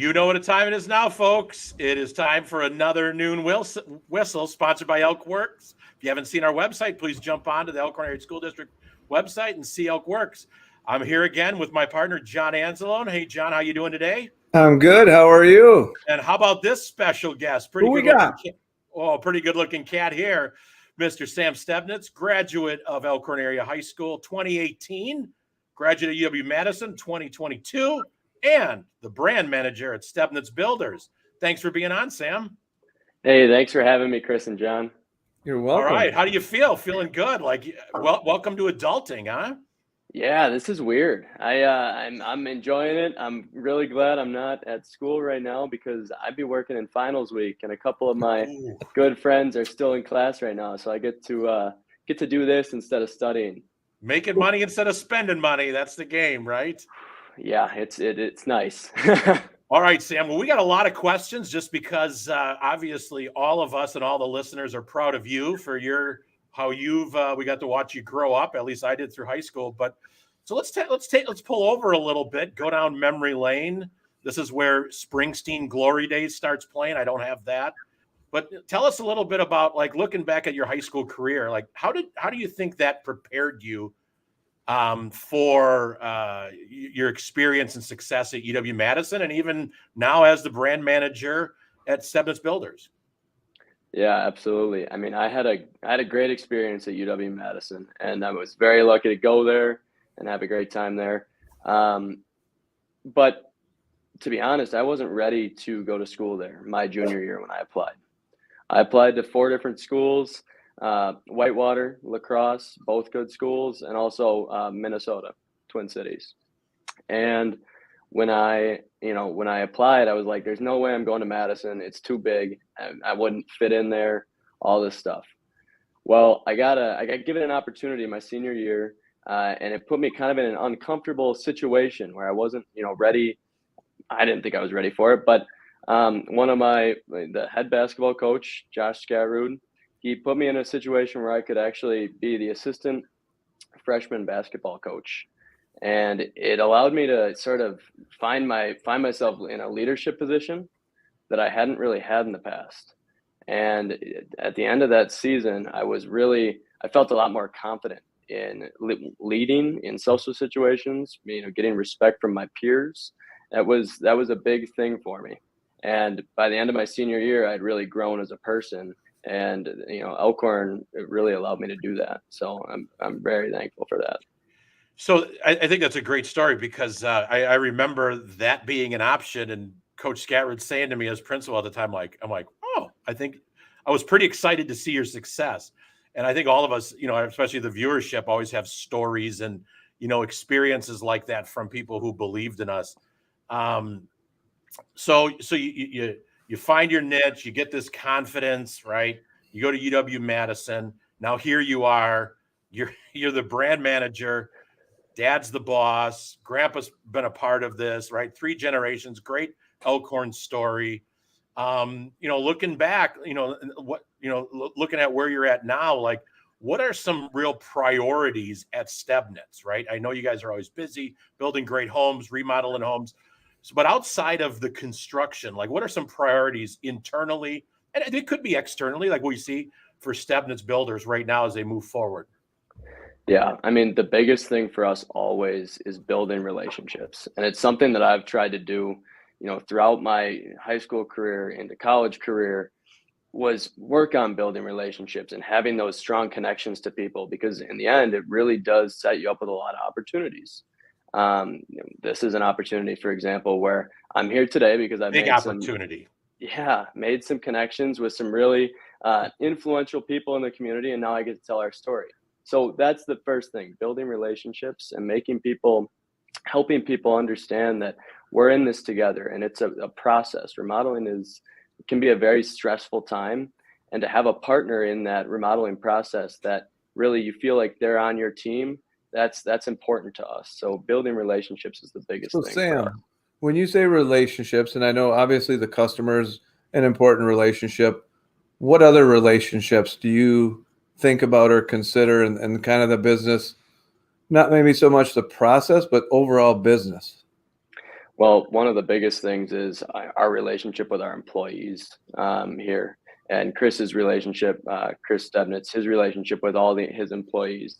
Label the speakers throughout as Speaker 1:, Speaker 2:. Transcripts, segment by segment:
Speaker 1: You know what a time it is now, folks. It is time for another Noon Whistle sponsored by ElkWorks. If you haven't seen our website, please jump on to the Elkhorn Area School District website and see ElkWorks. I'm here again with my partner, John Anzalone. Hey, John, how you doing today?
Speaker 2: I'm good. How are you?
Speaker 1: And how about this special guest?
Speaker 2: Who we got?
Speaker 1: Pretty good-looking cat here. Mr. Sam Stebnitz, graduate of Elkhorn Area High School 2018, graduate of UW-Madison 2022, and the brand manager at Stebnitz Builders. Thanks for being on, Sam.
Speaker 3: Hey, thanks for having me, Chris and John.
Speaker 2: You're welcome.
Speaker 1: All right. How do you feel? Feeling good? Welcome to adulting, huh?
Speaker 3: Yeah, this is weird. I'm enjoying it. I'm really glad I'm not at school right now because I'd be working in finals week, and a couple of my good friends are still in class right now. So I get to do this instead of studying.
Speaker 1: Making money instead of spending money. That's the game, right?
Speaker 3: Yeah, it's nice.
Speaker 1: All right, Sam. Well, we got a lot of questions just because obviously all of us and all the listeners are proud of you for we got to watch you grow up. At least I did through high school. But so let's pull over a little bit, go down memory lane. This is where Springsteen Glory Days starts playing. I don't have that, but tell us a little bit about looking back at your high school career. How do you think that prepared you for your experience and success at UW-Madison, and even now as the brand manager at Stebnitz Builders?
Speaker 3: Yeah, absolutely. I mean, I had a great experience at UW-Madison, and I was very lucky to go there and have a great time there. But to be honest, I wasn't ready to go to school there my junior year when I applied. I applied to 4 different schools: Whitewater, La Crosse, both good schools, and also Minnesota, Twin Cities. And when I applied, I was like, there's no way I'm going to Madison. It's too big. I wouldn't fit in there, all this stuff. Well, I got given an opportunity my senior year, and it put me kind of in an uncomfortable situation where I wasn't, ready. I didn't think I was ready for it, but the head basketball coach, Josh Scatrude, he put me in a situation where I could actually be the assistant freshman basketball coach. And it allowed me to sort of find myself in a leadership position that I hadn't really had in the past. And at the end of that season, I felt a lot more confident in leading in social situations, getting respect from my peers. That was a big thing for me. And by the end of my senior year, I'd really grown as a person. And, Elkhorn really allowed me to do that. So I'm very thankful for that.
Speaker 1: So I think that's a great story because I remember that being an option, and Coach Scatrude saying to me as principal at the time, I'm like, oh, I think I was pretty excited to see your success. And I think all of us, especially the viewership, always have stories and, experiences like that from people who believed in us. So you find your niche, you get this confidence, right? You go to UW-Madison. Now here you are, you're the brand manager. Dad's the boss. Grandpa's been a part of this, right? 3 generations. Great Elkhorn story. Looking back, looking at where you're at now, what are some real priorities at Stebnitz, right? I know you guys are always busy building great homes, remodeling homes. But outside of the construction, what are some priorities internally, and it could be externally, like we see for Stebnitz Builders right now as they move forward?
Speaker 3: Yeah, I mean, the biggest thing for us always is building relationships. And it's something that I've tried to do, throughout my high school career into college career, was work on building relationships and having those strong connections to people, because in the end, it really does set you up with a lot of opportunities. This is an opportunity, for example, where I'm here today because I've made some connections with some really influential people in the community, and now I get to tell our story. So that's the first thing: building relationships and helping people understand that we're in this together, and it's a process. Remodeling can be a very stressful time, and to have a partner in that remodeling process that really you feel like they're on your team, that's important to us. So building relationships is the biggest thing.
Speaker 2: So Sam, when you say relationships, and I know obviously the customer is an important relationship, what other relationships do you think about or consider and kind of the business, not maybe so much the process, but overall business?
Speaker 3: Well, one of the biggest things is our relationship with our employees here, and Chris's relationship, Chris Stebnitz, his relationship with all his employees.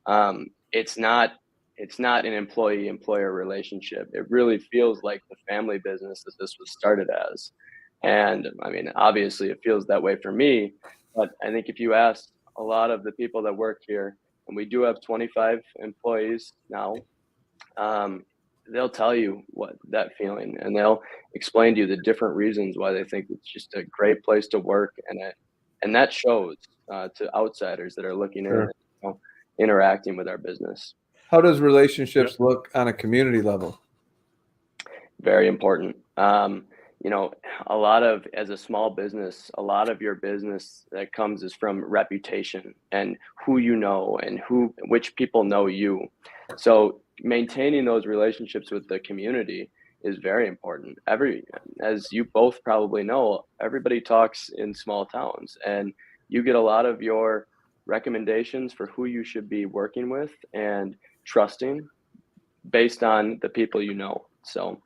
Speaker 3: Um, it's not it's not an employee-employer relationship. It really feels like the family business that this was started as. And I mean, obviously, it feels that way for me. But I think if you ask a lot of the people that work here, and we do have 25 employees now, um, they'll tell you what that feeling, and they'll explain to you the different reasons why they think it's just a great place to work, and that shows to outsiders that are looking in,
Speaker 2: Sure.
Speaker 3: interacting with our business.
Speaker 2: How does relationships look on a community level?
Speaker 3: Very important. As a small business, a lot of your business that comes is from reputation and who you know and which people know you. So maintaining those relationships with the community is very important. As you both probably know, everybody talks in small towns, and you get a lot of your recommendations for who you should be working with and trusting based on the people you know. So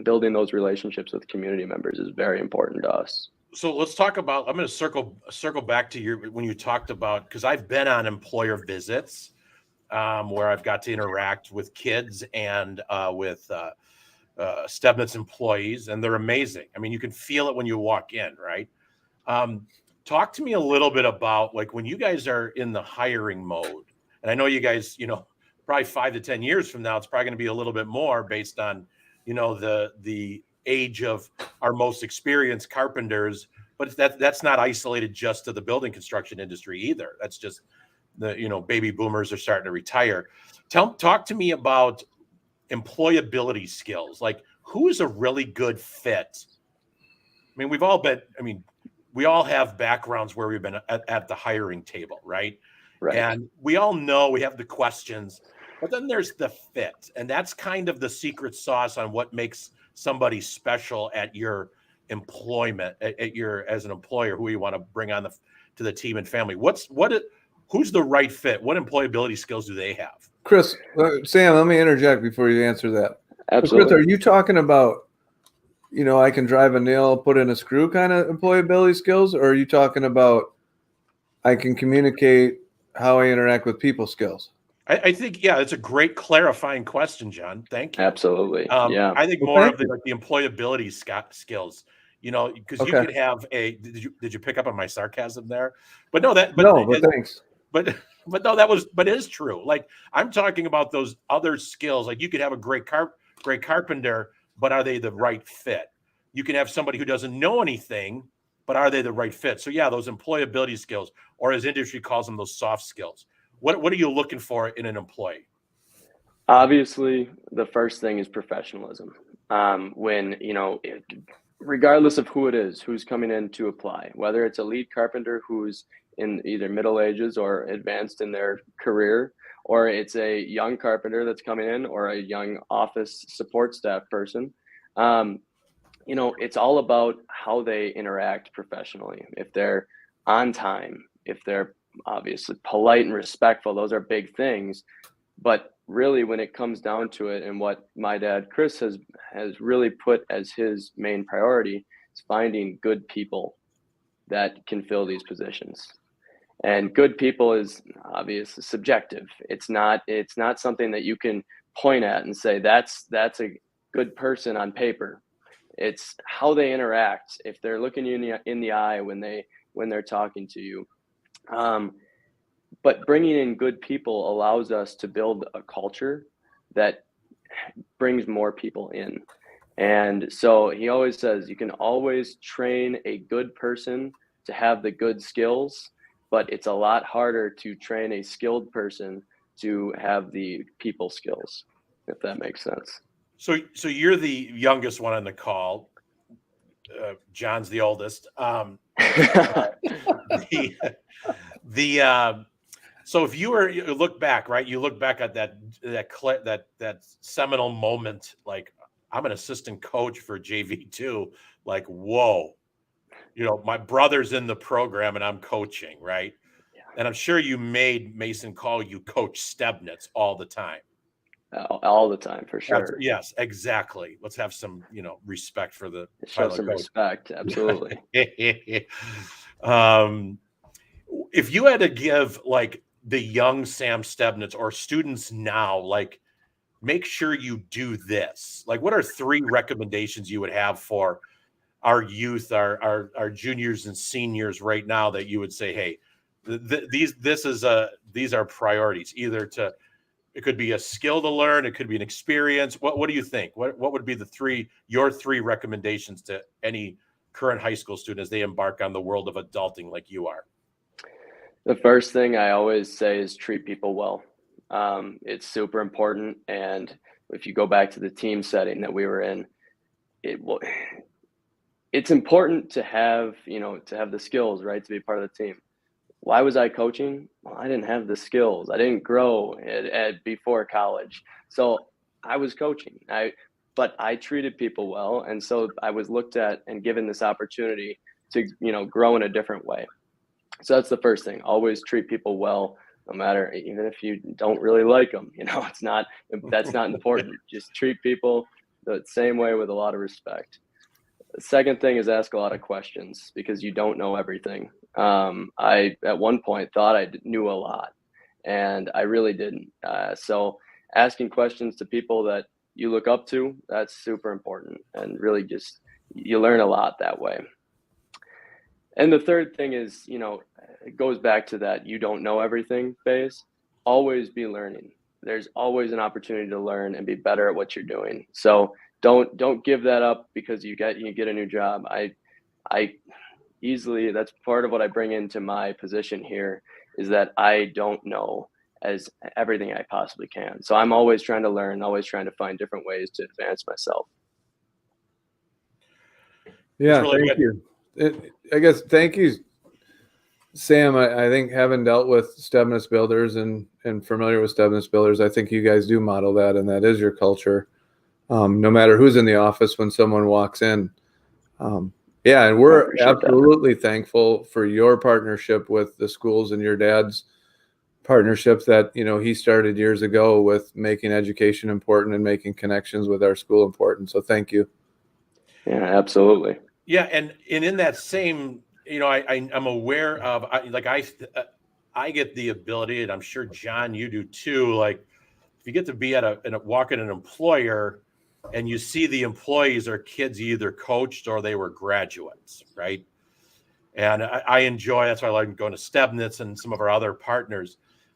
Speaker 3: building those relationships with community members is very important to us.
Speaker 1: So let's talk about, I'm going to circle back to when you talked about, because I've been on employer visits where I've got to interact with kids and with Stebnitz employees, and they're amazing. I mean, you can feel it when you walk in, right? Talk to me a little bit about, like, when you guys are in the hiring mode, and I know you guys, probably 5 to 10 years from now, it's probably going to be a little bit more based on, the age of our most experienced carpenters, but that's not isolated just to the building construction industry either. That's just the, baby boomers are starting to retire. Talk to me about employability skills. Like, who is a really good fit? I mean, we all have backgrounds where we've been at the hiring table, right?
Speaker 3: Right.
Speaker 1: And we all know we have the questions, but then there's the fit. And that's kind of the secret sauce on what makes somebody special at your employment, as an employer, who you want to bring on to the team and family. Who's the right fit? What employability skills do they have?
Speaker 2: Chris, Sam, let me interject before you answer that.
Speaker 3: Absolutely.
Speaker 2: Chris, are you talking about, I can drive a nail, put in a screw kind of employability skills? Or are you talking about I can communicate how I interact with people skills?
Speaker 1: I think, yeah, it's a great clarifying question, John. Thank you.
Speaker 3: Absolutely. Yeah.
Speaker 1: I think more of the employability skills, because you could have did you pick up on my sarcasm there? But thanks. But it is true. Like, I'm talking about those other skills. Like, you could have a great carpenter, but are they the right fit? You can have somebody who doesn't know anything, but are they the right fit? So yeah, those employability skills, or as industry calls them, those soft skills. What are you looking for in an employee?
Speaker 3: Obviously, the first thing is professionalism. Regardless of who it is, who's coming in to apply, whether it's a lead carpenter who's in either middle ages or advanced in their career, or it's a young carpenter that's coming in, or a young office support staff person, it's all about how they interact professionally. If they're on time, if they're obviously polite and respectful, those are big things. But really, when it comes down to it, and what my dad Chris has really put as his main priority, is finding good people that can fill these positions. And good people is obviously subjective. It's not something that you can point at and say that's a good person on paper. It's how they interact, if they're looking you in the eye when they're talking to you. But bringing in good people allows us to build a culture that brings more people in. And so he always says you can always train a good person to have the good skills, but it's a lot harder to train a skilled person to have the people skills, if that makes sense.
Speaker 1: So you're the youngest one on the call. John's the oldest. So if you look back, right? You look back at that seminal moment. Like, I'm an assistant coach for JV2. Like, whoa, my brother's in the program and I'm coaching, right? Yeah. And I'm sure you made Mason call you Coach Stebnitz all the time.
Speaker 3: All the time, for sure.
Speaker 1: Yes, exactly. Let's have some, respect for the
Speaker 3: Show some respect. Absolutely.
Speaker 1: If you had to give like the young Sam Stebnitz or students now, like, make sure you do this, like, what are 3 recommendations you would have for our youth, our juniors and seniors right now that you would say, hey, these are priorities, it could be a skill to learn, it could be an experience. What do you think? What would be your 3 recommendations to any current high school student as they embark on the world of adulting like you are?
Speaker 3: The first thing I always say is treat people well. It's super important. And if you go back to the team setting that we were in, it's important to have the skills, right, to be part of the team. Why was I coaching? Well, I didn't have the skills. I didn't grow before college. So I was coaching. But I treated people well. And so I was looked at and given this opportunity to, grow in a different way. So that's the first thing. Always treat people well, no matter, even if you don't really like them. That's not important. Just treat people the same way with a lot of respect. The second thing is ask a lot of questions, because you don't know everything. I, at one point, thought I knew a lot, and I really didn't. So asking questions to people that you look up to, that's super important, and really just, you learn a lot that way. And the third thing is, it goes back to that you don't know everything phase. Always be learning. There's always an opportunity to learn and be better at what you're doing. So don't give that up because you get a new job. I easily, that's part of what I bring into my position here, is that I don't know as everything I possibly can. So I'm always trying to learn, always trying to find different ways to advance myself.
Speaker 2: Yeah, really thank you. I guess thank you, Sam. I think having dealt with Stebnitz Builders and familiar with Stebnitz Builders, I think you guys do model that, and that is your culture. No matter who's in the office when someone walks in. Yeah, and we're absolutely thankful for your partnership with the schools and your dad's partnership that, he started years ago with making education important and making connections with our school important. So thank you.
Speaker 3: Yeah, absolutely.
Speaker 1: Yeah, and in that same, I'm aware of, I get the ability, and I'm sure John, you do too. Like, if you get to be walk in an employer, and you see the employees are kids you either coached or they were graduates, right? And I enjoy, that's why I like going to Stebnitz and some of our other partners.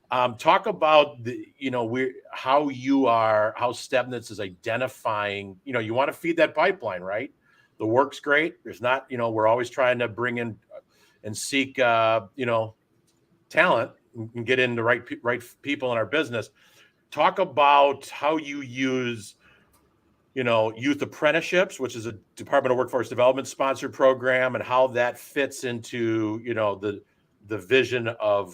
Speaker 1: Talk about how Stebnitz is identifying, you want to feed that pipeline, right? The work's great. There's not, we're always trying to bring in and seek, talent and get in the right people in our business. Talk about how you use, Youth Apprenticeships, which is a Department of Workforce Development sponsored program, and how that fits into, the vision of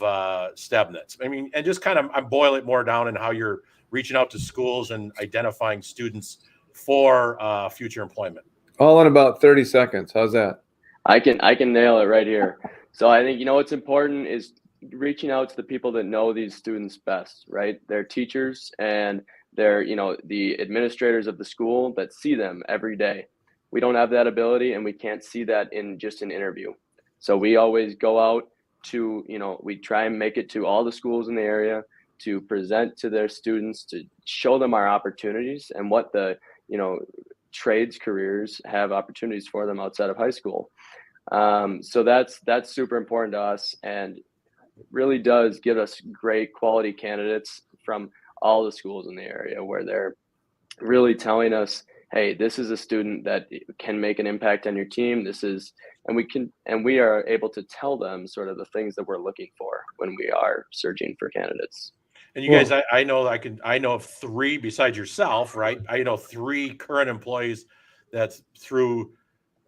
Speaker 1: Stebnitz. I mean, and just kind of, I boil it more down in how you're reaching out to schools and identifying students for future employment.
Speaker 2: All in about 30 seconds. How's that?
Speaker 3: I can nail it right here. So I think, what's important is reaching out to the people that know these students best, right? They're teachers and they're, the administrators of the school that see them every day. We don't have that ability, and we can't see that in just an interview. So we always go out to, we try and make it to all the schools in the area to present to their students, to show them our opportunities and what the, trades careers have opportunities for them outside of high school. So that's super important to us, and really does give us great quality candidates from all the schools in the area, where they're really telling us, hey, this is a student that can make an impact on your team. And we are able to tell them sort of the things that we're looking for when we are searching for candidates.
Speaker 1: And you guys, I know of 3 besides yourself, right? I know 3 current employees that's through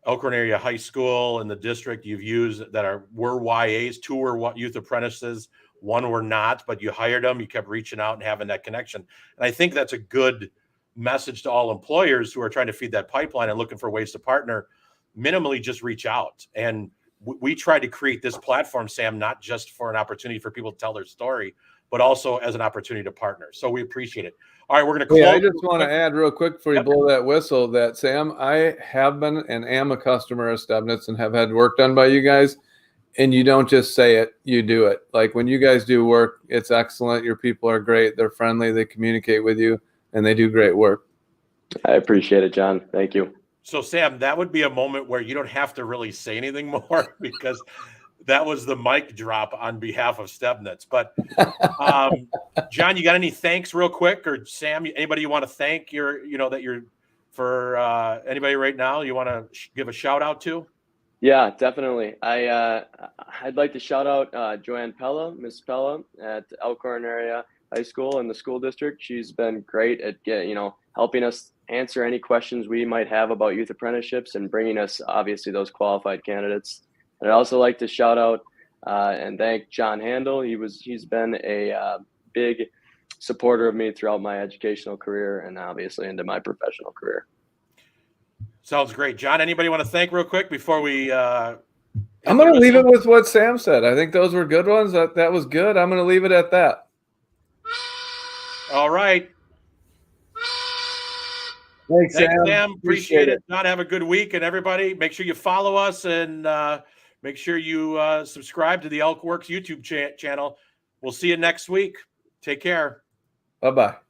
Speaker 1: Elkhorn area high school and the district you've used that were YAs. 2 were Youth Apprentices. 1 were not, but you hired them. You kept reaching out and having that connection. And I think that's a good message to all employers who are trying to feed that pipeline and looking for ways to partner. Minimally, just reach out. And we try to create this platform, Sam, not just for an opportunity for people to tell their story, but also as an opportunity to partner. So we appreciate it. All right, we're going to close.
Speaker 2: Yeah, I just want to add real quick before you blow that whistle that, Sam, I have been and am a customer of Stebnitz and have had work done by you guys. And you don't just say it, you do it. Like when you guys do work, it's excellent. Your people are great. They're friendly. They communicate with you and they do great work.
Speaker 3: I appreciate it, John. Thank you.
Speaker 1: So Sam, that would be a moment where you don't have to really say anything more because that was the mic drop on behalf of Stebnitz. But John, you got any thanks real quick, or Sam, anybody you want to thank for anybody right now you want to give a shout out to?
Speaker 3: Yeah, definitely. I'd like to shout out Joanne Pella, Miss Pella at Elkhorn area high school in the school district. She's been great at helping us answer any questions we might have about youth apprenticeships and bringing us obviously those qualified candidates. And I'd also like to shout out and thank John Handel. He's been a big supporter of me throughout my educational career and obviously into my professional career.
Speaker 1: Sounds great. John, anybody want to thank real quick before we
Speaker 2: I'm going to leave it with what Sam said. I think those were good ones. That was good. I'm going to leave it at that.
Speaker 1: All right.
Speaker 2: Thanks,
Speaker 1: Sam. Appreciate it. John, have a good week. And everybody, make sure you follow us and make sure you subscribe to the ElkWorks YouTube channel. We'll see you next week. Take care.
Speaker 2: Bye-bye.